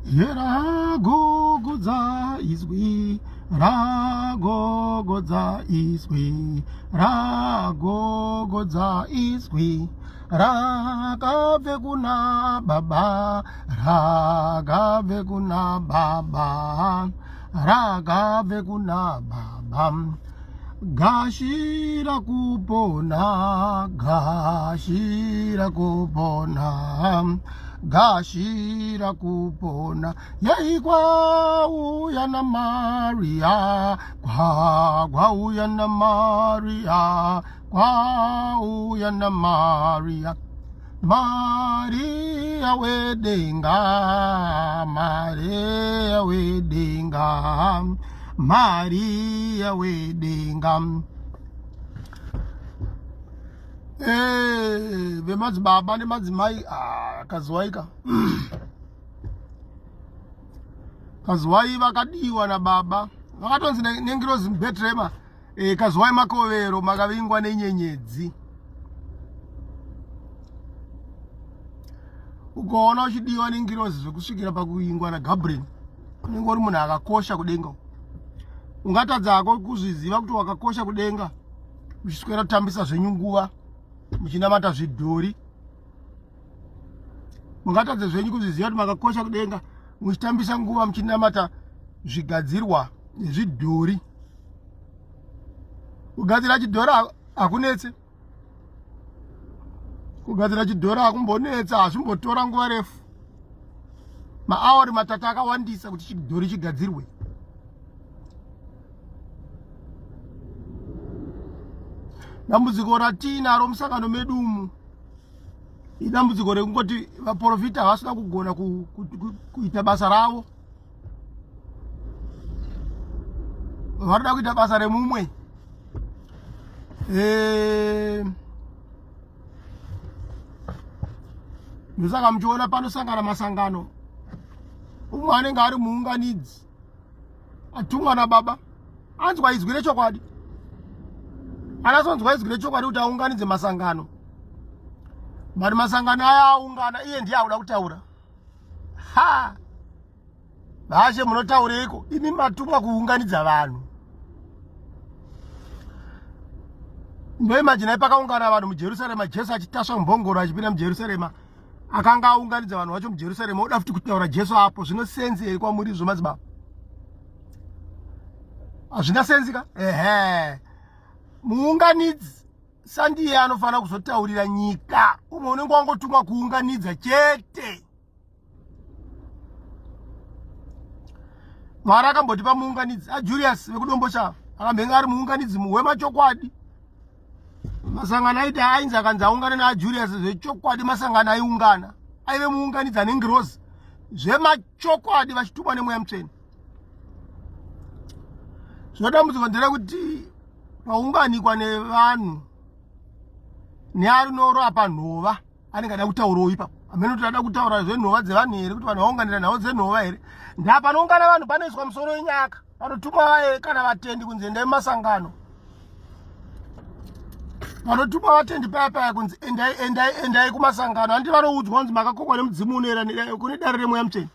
Ragogodza izwi, ragogodza izwi, ragogodza izwi, rakabve kuna baba, rakabve kuna baba, rakabve kuna baba. Gashira kupona, gashira kupona, gashira kupona. Yaikwa uya na Maria, kwa uya na Maria, kwa uya na Maria. Maria wedenga, Maria wedenga, Maria wedenga. Vemadzibaba nemadzimai kaziwaika. Kaziwai vakadiwa na baba. Vakatonzi nengirozi Bethlehem. Kaziwai makovero makavingwa nenyenyedzi. Ukaona uchidiwa nengirozi zvekusvikira pakuingwa na Gabriel, unenge uri munhu akakosha kudenga. Ungatadzako kuzviziva kuti wakakosha kudenga muchiswera kutambisa zvenyunguva, muchinamata zvidhori. Mungatadze zvenyu kuzviziva kuti makakosha kudenga muchitambisa nguva muchinamata zvigadzirwa nezvidhori. Kugadzira chidhori hakunetse. Kugadzira chidhori hakumbonetsa, hazvimbotora nguva refu. Maauri matatu akawandisa kuti chidhori chigadzirwe. Dambudziko ratinaro musangano medu umu idambudziko rekungoti vaprofita havasina kugona kuita basa ravo. Varida kuita basa remumwe. Ndosaka muchiona panosangana masangano, umwe anenge ari muunganidzi atumwa nababa anzwa izwi rechokwadi. Anasonzwa izwi rechokwadi kuti aunganidze masangano. Mari masangano aya aungana, iye ndiye auda kutaura. Vashe munotaureiko? Imi matumwa kuunganidza vanhu. Ndoimajinai pakaungana vanhu muJerusarema, Jesu achitasva mbongoro achipinda muJerusarema. Akanga aunganidza vanhu vacho muJerusarema, oda futi kutaura Jesu apo. Zvino senzi here kwamuri izvo madzibaba? Hazvina senzi ka? Muunganidzi sandiye anofanira kuzotaurira nyika. Umwe unenge wangotumwa kuunganidza chete. Mwari akambotipa muunganidzi. Julius vekudombo chavo akambenga ari muunganidzi wemachokwadi. Masangano aiti ainzi akanzi aungana naJulius zvechokwadi, masangano aiungana. Aive muunganidzi anengirozi zvemachokwadi vachitumwa nemweya mutsvene. Zvinodambudziko nderekuti paunganikwa nevanhu neari norapa nhova anenge ada kutaurawo ipapo. Amene kuti ada kutaura zvenhova dzevanhu here, kuti vanhu vaunganira nhau dzenhova here. Ndapanoungana vanhu panoiswa musoro wenyaka. Panotumwa kana vatendi kunzi endai mumasangano. Vanotuma vatendi paya kunzi endai kumasangano. Handi vanoudzwa kunzi makakokwa nemudzimu unoera kune dare remweya mutsvene.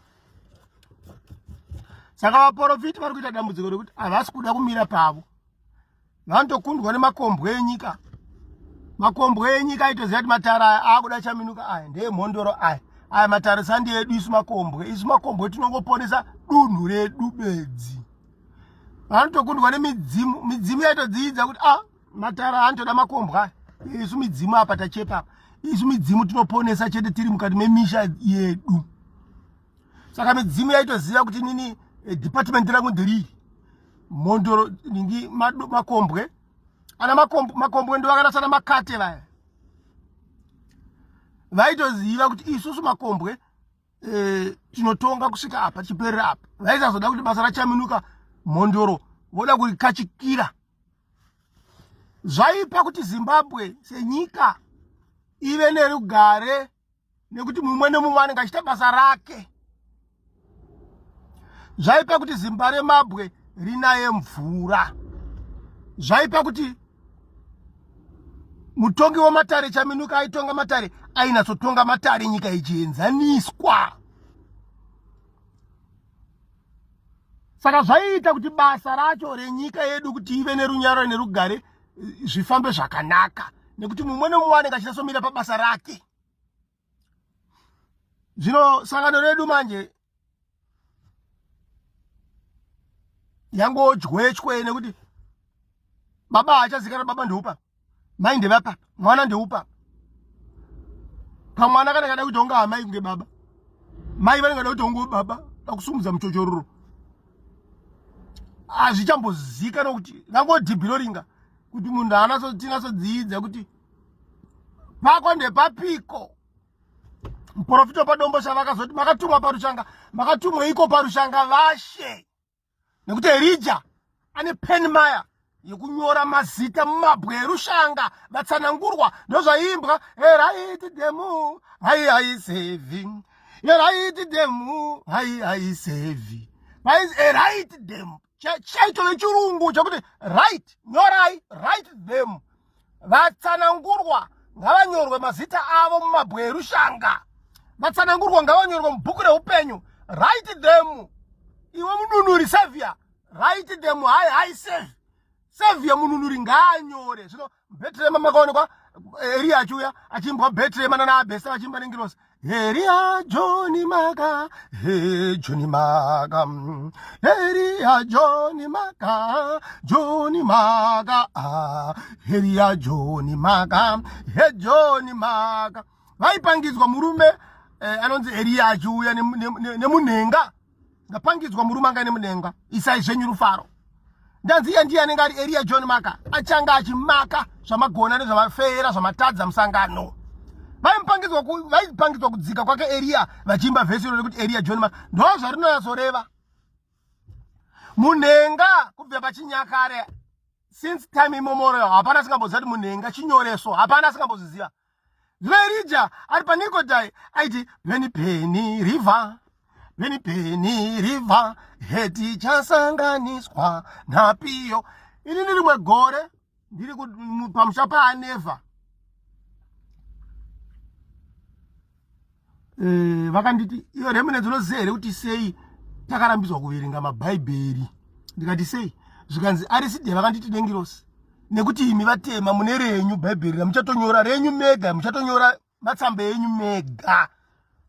Saka vaprofiti vari kuita dambudziko rekuti havasi kuda kumira pavo. Vanotokundwa nemakombwe enyika. Makombwe enyika aitoziva kuti matare aya akuda chaminuka, aya ndeemhondoro, aya matare sandi edu isu makombwe. Isu makombwe tinongoponesa dunhu redu bedzi. Vanotokundwa nemidzimu. Midzimu yaitodzidza kuti matara antoda makombwe aya. Isu midzimu apa tachepa. Isu midzimu tinoponesa chete tiri mukati memisha yedu. Saka midzimu yaitoziva kuti nini department rangu nderiri. Mondoro ningi makombwe. Ana makombwe ndo vakarasana makate vaya. Vaitoziva kuti isusu makombwe tinotonga kusvika apa chiperera apa. Vaisazoda kuti basa rachaminuka Mondoro voda kurikachikira. Zvaipa kuti Zimbabwe senyika ive nerugare nekuti mumwe nemumwe anenge achiita basa rake. Zvaipa kuti Zimbabwe rinaye mvura. Zvaipa kuti mutongi wematare chaminuka aitonga matare ainatsotonga matare nyika ichienzaniswa. Saka zvaita kuti basa racho renyika yedu kuti ive nerunyararo nerugare zvifambe zvakanaka, nekuti mumwe nemumwe anenge achinatsomira pabasa rake. Zvino sangano redu manje yangodywe nekuti baba achazikana baba ndeupa, mai ndevapa, mwana ndeupa. Pamwana kana kada kuti unga amai kunge baba, mai vanenge kada kuti unge baba, akusumudza muchochororo. Azvichambozikana kuti rangodhibhiroringa kuti munhu tinasodziidza kuti pako ndepapiko. Muprofita padombo shavakazoti makatumwa parushanga, makatumwa iko parushanga vashe. Nekuti Elijah ane penmaya yekunyora mazita mumabwe erushanga vatsanangurwa. Ndozvaimbwa eraiti demu hai sevi, eraiti demu hai sevi, eraiti demu chaito nechirungu chokuti right, nyorai, write them. Vatsanangurwa ngavanyorwe mazita avo mumabwe erushanga. Vatsanangurwa ngavanyorwe mubhuku reupenyu, write them. Iwe mununuri savior, write them. Hai save, savior mununuri ngaanyore. Zvino Bethlehem makaonekwa Elia achiuya achimbwa Bethlehem nana Abhesa vachimba nengirosi. Elia Johnny Maga, hey Johnny Maga, Elia Johnny Maga, Johnny Maga, Elia Johnny Maga, hey Johnny Maga. Vaipangidzwa murume anonzi Elia achiuya nemunhenga. Ngapangidzwa murume anga nemunhenga. Isai zvenyu rufaro. Ndanziya ndiye anenge ari Elia John Maka, achanga achimaka zvamagona nezvamafera zvamatadza musangano. Vaipangidzwa kudzika kwake Elia vachimba vhesi rekuti Elia John Maka. Ndo zvarinonyatsoreva. Munhenga kubva pachinyakare, since time immemorial, hapana asingamboziva kuti munhenga chinyoreso, hapana asingamboziziva. Zvino Elijah ari paNikodai aiti Penny River, Penny River, heti chasanganiswa napiyo. Ini rimwe gore ndiri pamusha paAneva. Vakanditi iyo remene dzinoziva here kuti sei takarambidzwa kuverenga mabhaibheri. Ndikati sei? Zvikanzi Aristide vakanditi dengirosi, nekuti imi vatema mune renyu bhaibheri muchatonyora renyu mega, muchatonyora matsamba enyu mega.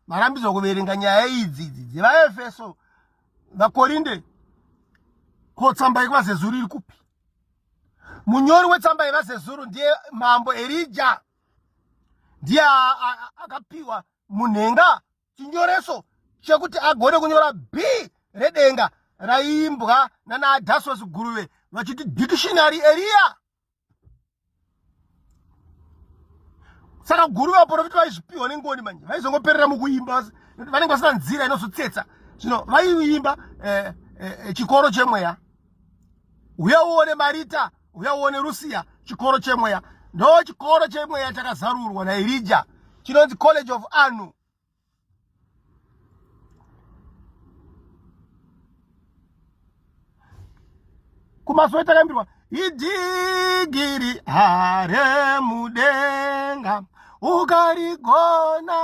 Marambidzwa kuverenga nyaya idzi dzevaEfeso, vaKorinde. Ko tsamba yekuvazezuru iri kupi? Munyori wetsamba yevazezuru ndiye mambo Elijah. Ndiye akapiwa munhenga chinyoreso chekuti agone kunyora B redenga raimbwa nana Adhasos guruve vachiti dictionary Elia. Saka guruve vaprofita vaizvipiwa nengoni manje vaizongoperera mukuimba, vanenge vasina nzira inozotsetsa. Zvino vaiimba chikoro chemweya. Uya uone Marita, uya uone Rusia, chikoro chemweya. Ndo chikoro chemweya chakazarurwa naElijah, chinonzi College of Anu. Kumasowe takaimbirwa idigiri hare mudenga ukarigona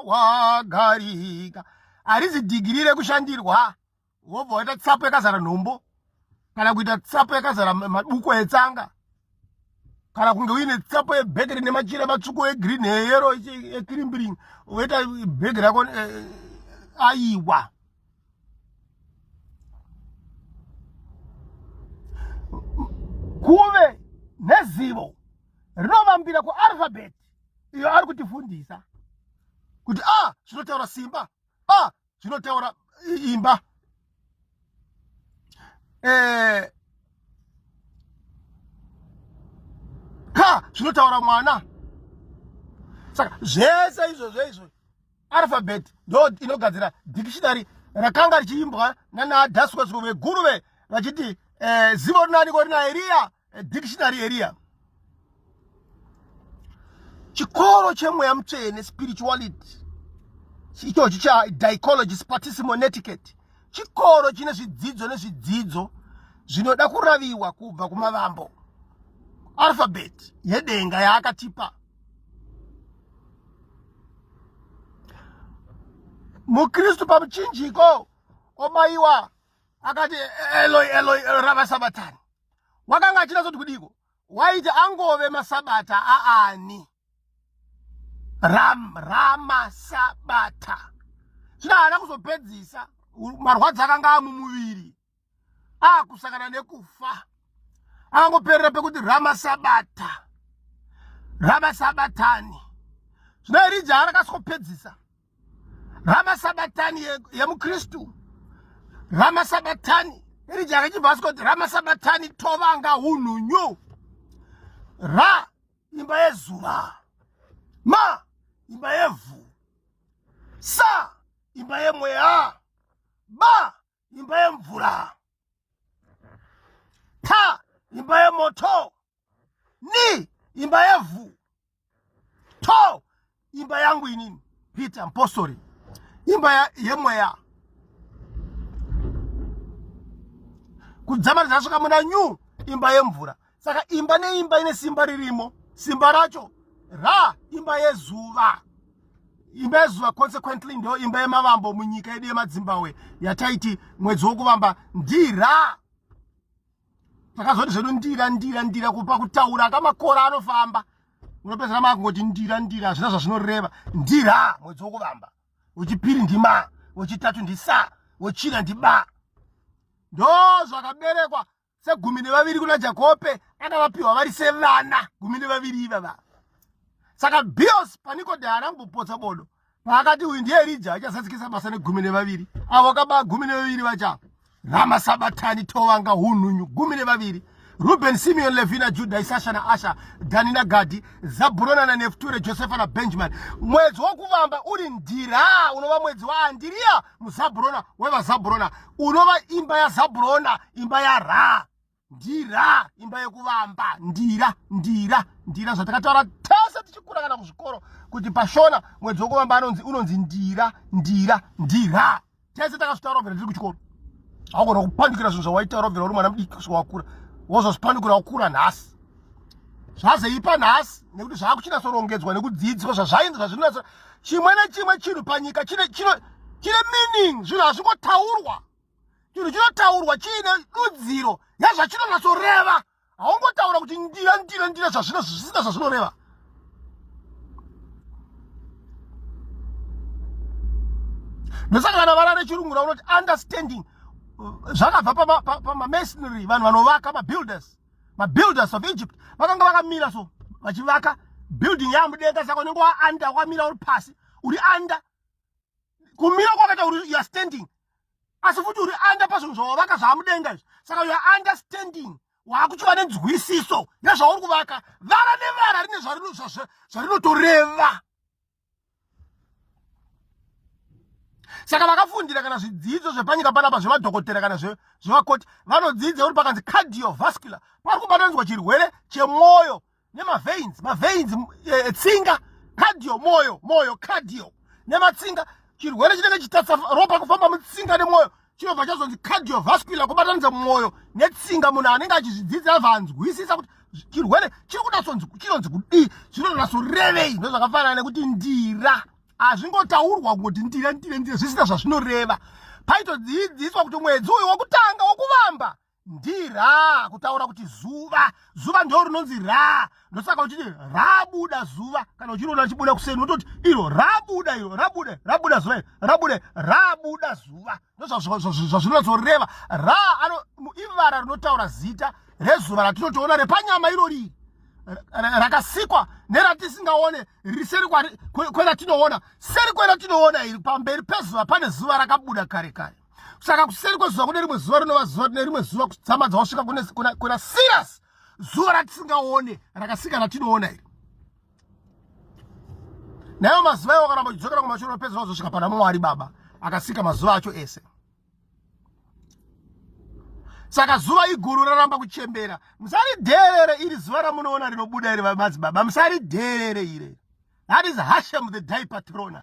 wagarika. Harizi digiri rekushandirwa wobva waita tsapo yakazara nhombo, kana kuita tsapo yakazara maduku etsanga, kana kunge uine tsapo yebhegi rine machira matsvuku egreen eyero ekrimbiring woita bhegi rako aiwa. Kuve nezivo rinovambira kualphabet iyo ari kutifundisa kuti zvinotaura simba, zvinotaura imba, zvinotaura mwana. Saka zvese izvozvo alphabet ndo inogadzira dictionary rakanga richiimbwa nana Adhasos guruve vachiti zivo rinaniko rina Elia, dictionary Elia. Chikoro chemweya mutsvene, spirituality, ichochi cha dichology, spartissimo netiquette, chikoro chine zvidzidzo nezvidzidzo zvinoda kuraviwa kubva kumavambo. Alphabet yedenga yaakatipa. Mukristu pamuchinjiko obaiwa akati Eloi Eloi rava sabatani. Wakanga achina zoti kudiko. Waiti angove masabata aani. Rama sabata. Zvina kuzopedzisa marwadzi akanga amumuviri. Kusangana nekufa. Angoperera pekuti rama sabata. Rama sabatani. Zvina Elijah arakasopedzisa. Rama sabatani yemuKristu. Rama sabatani. Elijah akachibva asikuti rama sabatani tovanga unhunyu. Ra imba yezuva. Ma imba yevhu. Sa imba yemweya. Ba imba yemvura. Ta imba yemoto. Ni imba yevhu. To imba yangu inini Peter Mpostori. Imba yemweya. Kudzamara zvasvika muna nyu imba yemvura. Saka imba neimba ine simba ririmo. Simba racho ra imba yezuva. Imba yezuva consequently ndo imba yemavambo munyika yedu yeMazimbabwe yataiti mwedzi wokuvamba ndira. Takazoti zvedu ndira kupa kutaura kamakora anofamba. Unopezera makungoti ndira zvina zvazvinoreva. Ndira mwedzi wokuvamba. Wechipiri ndima, wechitatu ndisa, wechina ndiba. Ndo zvakaberekwa se12 kuna Jakope akavapiwa vari sevana 12 ivava. Saka Bios panikode anangopotsa bodo. Paakati uyu ndiye Elijah achazadzikisa basa ne12. Avo kaba 12 vacha. Rama sabatani tovanga unhunyu 12. Ruben, Simeon, Levina, Judah, Isasha na Asha, Dani na Gadi, Zabrona na Nefture, Josepha na Benjamin. Mwezi wokuvamba uri ndira, unova mwezi wa Andiria, Zabrona, weva Zabrona. Unova imba ya Zabrona, imba ya Ra. Ndira, imba yokuvamba, ndira. Zvatakataura tese tichikura kana kuzvikoro kuti pashona mwezi wokuvamba unonzi ndira. Tese takazvitaura kubvira tiri kuchikoro. Hakuna kupandikira zvinhu zvawaitaura kubvira uri mwana mudiki kusvika wakura. Wozozvipandukira kukura nhasi. Zvazeipa nhasi nekuti zvaakuchinatsorongedzwa nekudzidziswa zvazvinotsora. Chimwe nechimwe chinhu panyika chine meaning. Zvinhu hazvingotaurwa. Chinhu chinotaurwa chiine dudziro yazvachinonatsoreva. Haungotaura kuti ndira zvisina zvazvinoreva. Ndosaka kana vana nechirungu unoti understanding. Zvakabva pamamasonry, vanhu vanovaka, mabuilders of Egypt vakanga vakamira so vachivaka building yamudenga. Saka unenge waanda wakamira uri pasi, uri anda. Kumira kwakaita uri you are standing, asi futi uri anda pazvinhu zvawavaka zvamudenga izvi. Saka you are understanding, waakuchiva nenzwisiso nezvauri kuvaka. Vara nevara rine zvarinotoreva. Saka vakafundira kana zvidzidzo zvepanyika panapa zvemadhokotera kana zvevakoti vanodzidza uri pakanzi cardiovascular. Pari kubatanzwa chirwere chemwoyo nemaveins, tsinga, cardio, moyo, cardio nematsinga. Chirwere chinenge chitatsa ropa kufamba mutsinga nemwoyo chinobva chazonzi cardiovascular, kubatanidza mwoyo netsinga. Munhu anenge achizvidzidza abva anzwisisa kuti chirwere chinonzi kudii, zvinonatsorevei. Ndozvakafanana nekuti ndira. Hazvingotaurwa kuti ndira zvisina zvazvinoreva. Paitodzidziswa kuti mwedzi uyu wokutanga wokuvamba ndira, kutaura kuti zuva ndo rinonzi Ra. Ndosaka uchiti rabuda zuva, kana uchiona chibuda kuseni utoti iro rabuda zuva, rabuda zuva. Ndozvazvinotsoreva. Ra ivara rinotaura zita rezuva ratinotoona repanyama irori rakasikwa neratisingaone riseri kweratinoona. Seri kweratinoona iri pamberi pezuva pane zuva rakabuda kare. Saka kuseri kwezuva kune rimwe zuva rinova zuva nerimwe zuva kudzama dzawasvika kuna Sirius, zuva ratisingaone rakasika ratinoona iri. Nayo mazuva iwo kana muchidzokera kumashure pezvo wazosvika pana Mwari Baba akasika mazuva acho ese. Saka zuva iguru raramba kuchembera. Musaridherere iri zuva ramunoona rinobuda iri madzibaba, musaridherere ire. That is Hashem the day patrona.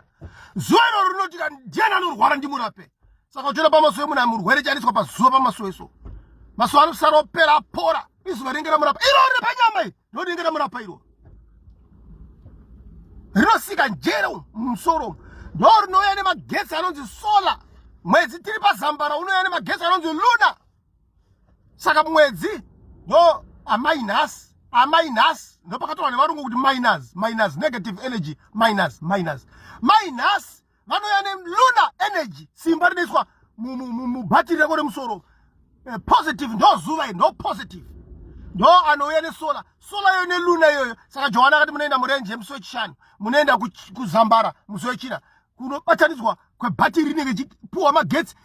Zuva iro rinotika ndiani anorwara ndimurape. Saka uchiona pamaso emunhu murwere chaniswa pazuva pamaso eso. Maso anosara opera apora. Izuva rinenge ramurapa. Iro riri panyama iyi ndo rinenge ramurapa iro. Rinosika njere mumusoro. Ndo rinouya nemagetsi anonzi solar. mwedzi tiri pazambara unouya nemagetsi anonzi luna. Saka mwedzi ndo aminus ndo pakataura nevarungu kuti minus negative energy minus vanouya neluna energy, simba rinoiswa mubhatiri rako remusoro. Positive ndo zuva ndo positive ndo anouya nesola yo neluna iyoyo. Saka Johana akati munoenda murenje musi wechishanu, munoenda kuzambara musi wechina, kunobatanidzwa kwebhatiri rinenge chipuwa magetsi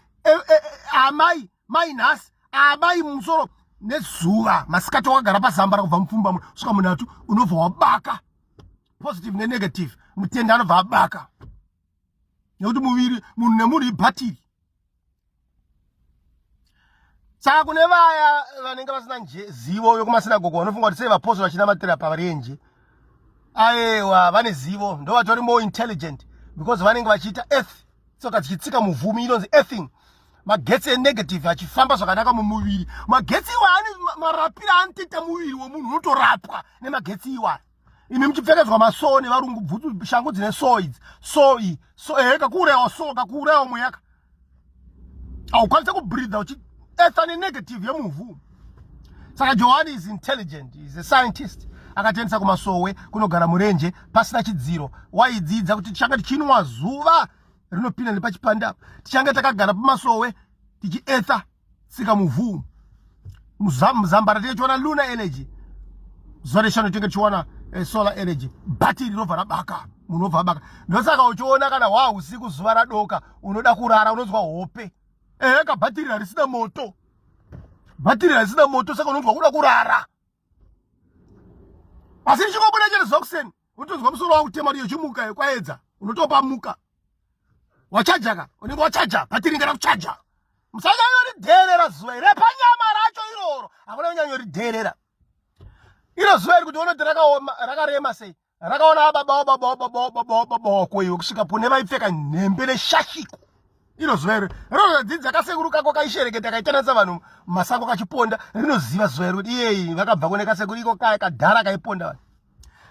minus amai mumusoro nezuva. Masikati wakagara pazambara kubva mupfumba kusvika munhatu unobva wabaka positive nenegative. Mutende anobva abaka nekuti muviri munhu nemunhu ibhatiri. Saka kune vaya vanenge vasina zivo yokumasinagoge vanofunga kuti sei vapostori vachinamatira parenje, aiwa vane zivo, ndo vatori more intelligent because vanenge vachiita earth. Tsoka dzichitsika muvhumi inonzi earthing, magetsi enegative achifamba zvakanaka mumuviri. Magetsi iwani marapira anotoita muviri wemunhu unotorapwa nemagetsi iwani. Imi muchipfekedzwa masoo nevarungu, bvutsu shangu dzine soo idzi kakuurayiwa mweyaka haukwanisa kubreatha uchietha nenegative yemuvhu. Saka Johani is intelligent, is a scientist. Akatendesa kumasowe kunogara murenje pasina chidziro. Waidzidza kuti tichanga tichinwa zuva rinopinda nepachipanda, tichanga takagara pamasowe tichietha sika muvhu. Muzambara tichiona luna energy, zuva reshanu tinge tichiona solar energy. Bhatiri rinobva rabaka, munhu obva abaka. Ndosaka uchiona kana usiku zuva radoka unoda kurara unonzwa hope. Kabhatiri harisina moto, saka unonzwa kuda kurara. Asi ndichikobuda chete zokuseni unotonzwa musoro wangu tema riyo chimuka kwaedza, unotopa muka wachajaka, unenge wachaja bhatiri ngara kuchaja. Musanyanyoridherera zuva iri panyama racho iroro, hakuna kunyanyoridherera. Iro zuva iri kuti unoti rakarema sei, rakaona baba wako iwe kusvika pone vaipfeka nhembe neshashiko. Iro zuva iri rinozadzidza kasekuru kako kaishereketa kaitanatsa vanhu masango kachiponda, rinoziva zuva iri kuti iyeyi vakabva kune kasekuru iko kadhara kaiponda vanhu.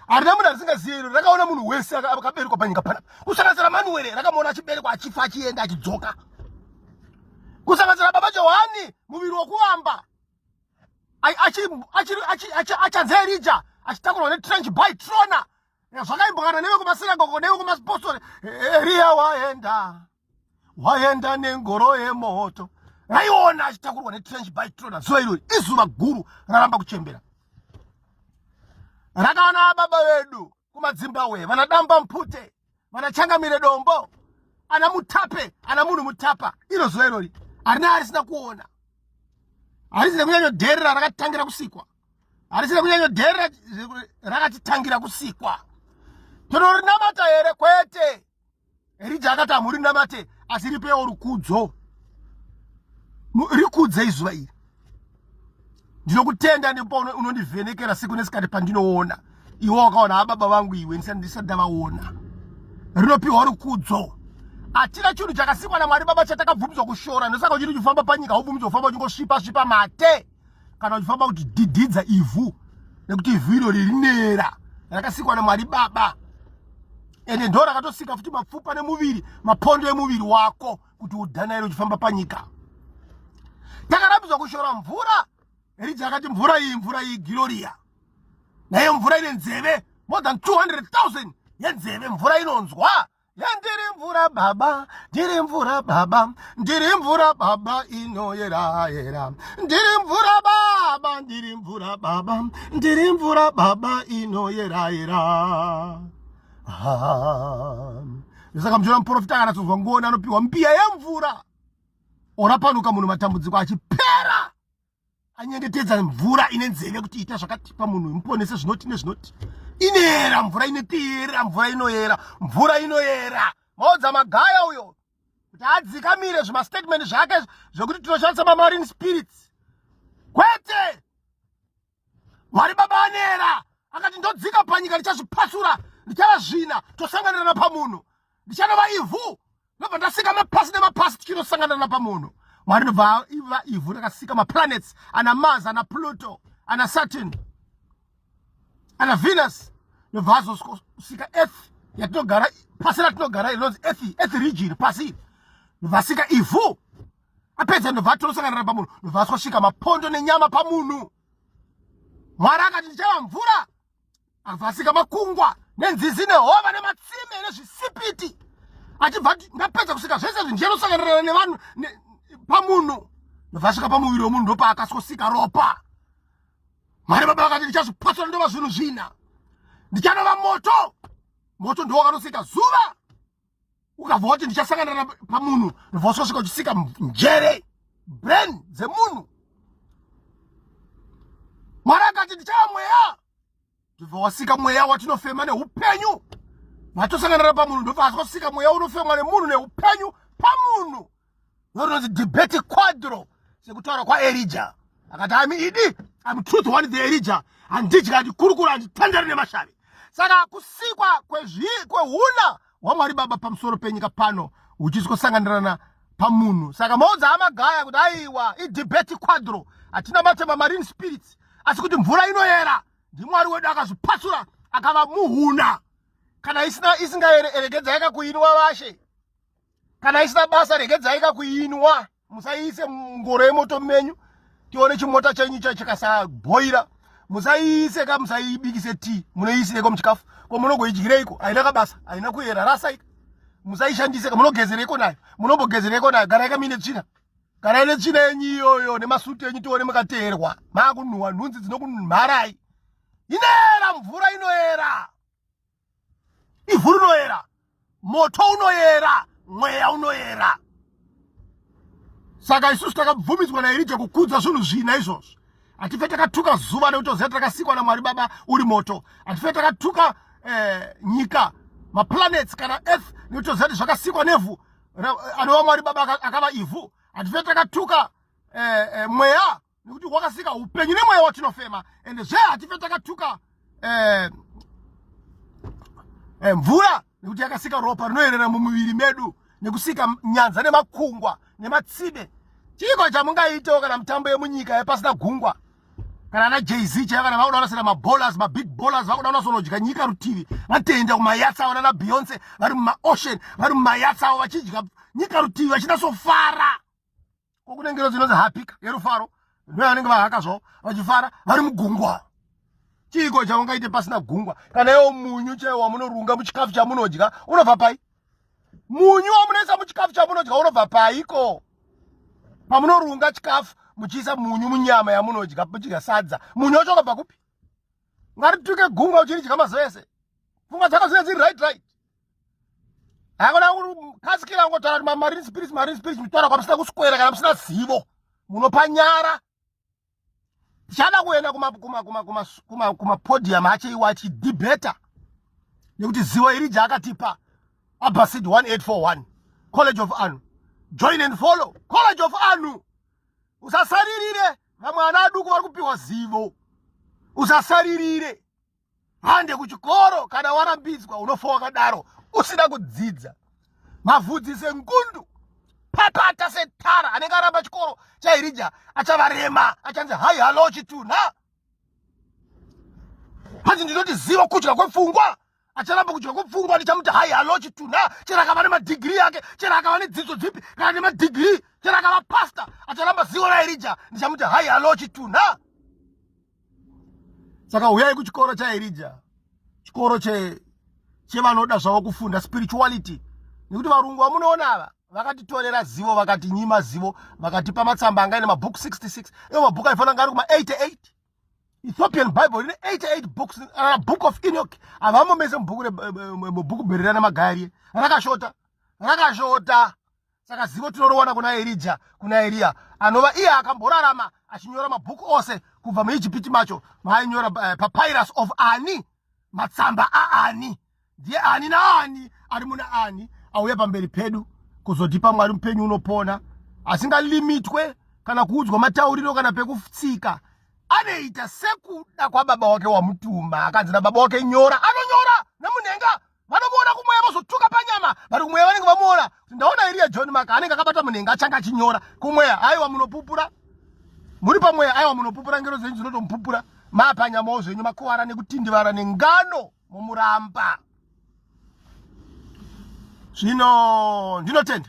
Harina munhu arisingazivi iro, rakaona munhu wese akaberekwa panyika panapa, kusanganisira Manuere rakamuona achiberekwa achifa achienda achidzoka, kusanganisira baba Johani muviri wokuvamba achanze Elija achitakurwa netrench by trona. Zvakaimbokana neve kumasinagoge neve kumapostori. Eria waenda nengoro yemoto, raiona achitakurwa netrench by trona. Zuva irori izuva guru raramba kuchembera. Rakaona baba vedu kumaZimbabwe vanadamba mpute, vanachangamire dombo, ana mutape, ana munhu mutapa. Iro zuva irori harina arisina kuona, harisina kunyanyodherera rakatangira kusikwa, harisina kunyanyodherera rakatitangira kusikwa. Tonorinamata here? Kwete. Elija akati hamurinamate, asi ripewo rukudzo, rikudze izuva iri. Ndinokutenda ndipo unondivhenekera siku nesikati pandinoona iwe wakaona baba vangu iwe ndisati ndavaona. Rinopiwa rukudzo. Hatina chinhu chakasikwa naMwari Baba chatakabvumidzwa kushora. Ndosaka uchiri uchifamba panyika haubvumidzwa kufamba uchingosvipa mate kana uchifamba uchidhidhidza ivhu, nekuti ivhu irori rinera rakasikwa naMwari Baba. Ende ndo rakatosika futi mapfupa nemuviri, mapondo emuviri wako kuti udhanaire uchifamba panyika. Takarambidzwa kushora mvura. Elija akati mvura iyi Gloria. Nayo mvura ine nzeve more than 200,000 yenzeve, mvura inonzwa. Ndiri mvura baba, ndiri mvura baba, ndiri mvura baba inoyera yera. Ndiri mvura baba, ndiri mvura baba, ndiri mvura baba inoyera yera. Saka mjora muprofita akanatsonzwa ngoni anopiwa mbiya yemvura. Orapanuka munhu matambudziko achipera. Anyengetedza mvura ine nzeve kuti ita zvakati pamunhu muponese zvinoti nezvinoti. Inoyera mvura, inoteera mvura, inoyera. Maodza Magaya uyo kuti adzikamire zvimastatement zvake zvokuti tinoshandisa mamarine spirits. Kwete. Mwari Baba anera akati ndodzika panyika ndichazvipasura, ndichavazvina tosanganirana pamunhu, ndichanova ivhu ndobva ndasika mapasi nemapasi tichinosanganirana pamunhu. Mwari ndobva iva ivhu rakasika maplanets ana Mars ana Pluto ana Saturn ana Venus, ndobva azosika earth yatinogara, pasi ratinogara inonzi earth region, pasi ndovasika ivhu apedza ndobva torosanganira pamunhu ndobvasvosvika mapondo nenyama pamunhu. Mwari akati ndichava mvura, akavasika makungwa nenzizi nehova nematsime nezvisipiti, achibva ndapedza kusika zvese zvinjenosanganirana nevanhu pamunhu, ndobvasvika pamuviri womunhu ndopaakasvosika ropa. Mwari baba vakati ndichazvipasura ndova zvinhu zvina, ndichanova moto, moto ndowakanosika zuva, ukabva kuti ndichasanganira pamunhu ndobvasvosvika uchisika njere brain dzemunhu. Mwari akati ndichava mweya, ndobva wasika mweya watinofema neupenyu, watosanganira pamunhu ndobva asvosvika mweya unofemwa nemunhu neupenyu pamunhu. Ndorinonzi debate quadro sekutaura kwaElijah, akati I'm truth one the Elijah, handidya ndikurukura handitandari nemashavi. Saka kusikwa kwehuna hwaMwari baba pamusoro penyika pano huchizosanganirana pamunhu. Saka maudza amagaya kuti aiwa idebate quadro, hatina matema marine spirits, asi kuti mvura inoyera ndiMwari wedu akazvipasura akava muhuna. Kana isingaeregedza ikakuinwa vashe, kana isina basa regedzai kakuinwa, musaiise ngoro yemoto menyu tione chimota chenyu chakasabhoira, musaiise ka musaibikise tea, munoisireko muchikafu ko munogoidyireiko, haina kabasa, haina kuyera, rasaika. Musaishandiseka, munogezereko nayo, munombogezereko nayo, garai kamine tsvina, garai netsvina yenyu iyoyo nemasutu enyu tione mukateerwa, maakunhuhwa nhunzi dzinokunharai. Inoyera mvura, inoyera ivhu rinoyera, moto unoyera, mweya unoyera. Saka isusu takabvumidzwa naElijah kukudza zvinhu zvina izvozvo. Hatife takatuka zuva nekutoziva takasikwa naMwari baba uri moto. Hatife takatuka nyika, maplanets kana earth nekutoziva kuti zvakasikwa nevhu anova Mwari baba akava ivhu. Hatife takatuka mweya nekuti wakasika upenyu nemweya watinofema. Ende zve hatife takatuka mvura nekuti yakasika ropa rinoyerera mumuviri medu, nekusika nyanza nemakungwa nematsime. Chiko chamungaitewo kana mutambo yemunyika yepasina gungwa, kana ana Jay-Z chaiva kana vakuda kunasira mabowlers, mabig bowlers vakuda kunasonodya nyika rutivi, vatenda kumayatsi avo nana Beyonce vari mumaocean, vari mumayatsi avo vachidya nyika rutivi vachinasofara. Kokunengero dzinonzi hapika yerufaro, ndivo vanenge vahaka zvavo vachifara vari mugungwa. Chiko chamungaite pasina gungwa. Kana iwo munyu chaiwo wamunorunga muchikafu chamunodya unobva pai? Munyu wamunoisa muchikafu chamunodya unobva paiko? Pamunorunga chikafu muchiisa munyu munyama yamunodya, muchidya sadza, munyu wacho unobva kupi? Ngarituke gungwa uchiridya mazuva ese. Pfungwa dzako dzine dziri right. Hakuna kasikira ngotaura kuti marine spirits mutaura kwamusina kuswera kana musina zivo, munopa nyara. Tichada kuenda kumapodium achaiwa achidibeta nekuti zivo Elijah akatipa. Abbasid 1841 College of Anu, join and follow College of Anu. Usasaririre vamwe ana aduku vari kupiwa zivo, usasaririre. Hande kuchikoro kana warambidzwa unofa wakadaro usina kudzidza. Mavhudzi sengundu, papata setara, anenge aramba chikoro chaElijah achavarema, achanzi hai halo chituna. Hanzi ndinoti zivo kudya kwepfungwa, acharamba kudya kwepfungwa ndichamuti hai halo chituna. Chera akava nemadigiri yake, chera akava nedzidzo dzipi kana nemadigiri, chera akava pasta, acharamba zivo raElijah ndichamuti hai halo chituna. Saka uyai kuchikoro chaElijah, chikoro chevanoda zvavo kufunda spirituality. Nekuti varungu vamunoona ava vakatitorera zivo, vakatinyima zivo, vakatipa matsamba angaine mabhuku 66. Iwo mabhuku aifanira ngari kuma 88. Ethiopian Bible ine 88 books. Book of Enoch avamomese mubhuku bherirana magari rakashota. Saka zivo tinorowana kuna Elijah, kuna Elia, anova iye akamborarama achinyora mabhuku ose kubva muIjipiti macho, mainyora papyrus of Ani, matsamba aAni. Ndiye Ani naAni ari muna Ani auya pamberi pedu kuzotipa Mwari mupenyu unopona, asingalimitwe kana kuudzwa matauriro kana pekutsika. Anoita sekuda kwababa wake wamutuma, akanzi nababa wake nyora, anonyora namunhenga. Vanomuona kumweya vozotuka panyama, vari kumweya vanenge vamuona. Ndaona Elia John Maka anenge akabata munhenga achanga achinyora kumweya. Aiwa munopupura, muri pamweya, aiwa munopupura, ngero dzenyu dzinotomupupura, mapanyamawo zvenyu makuwara nekutindivara nengano mumuramba. Zvino ndinotenda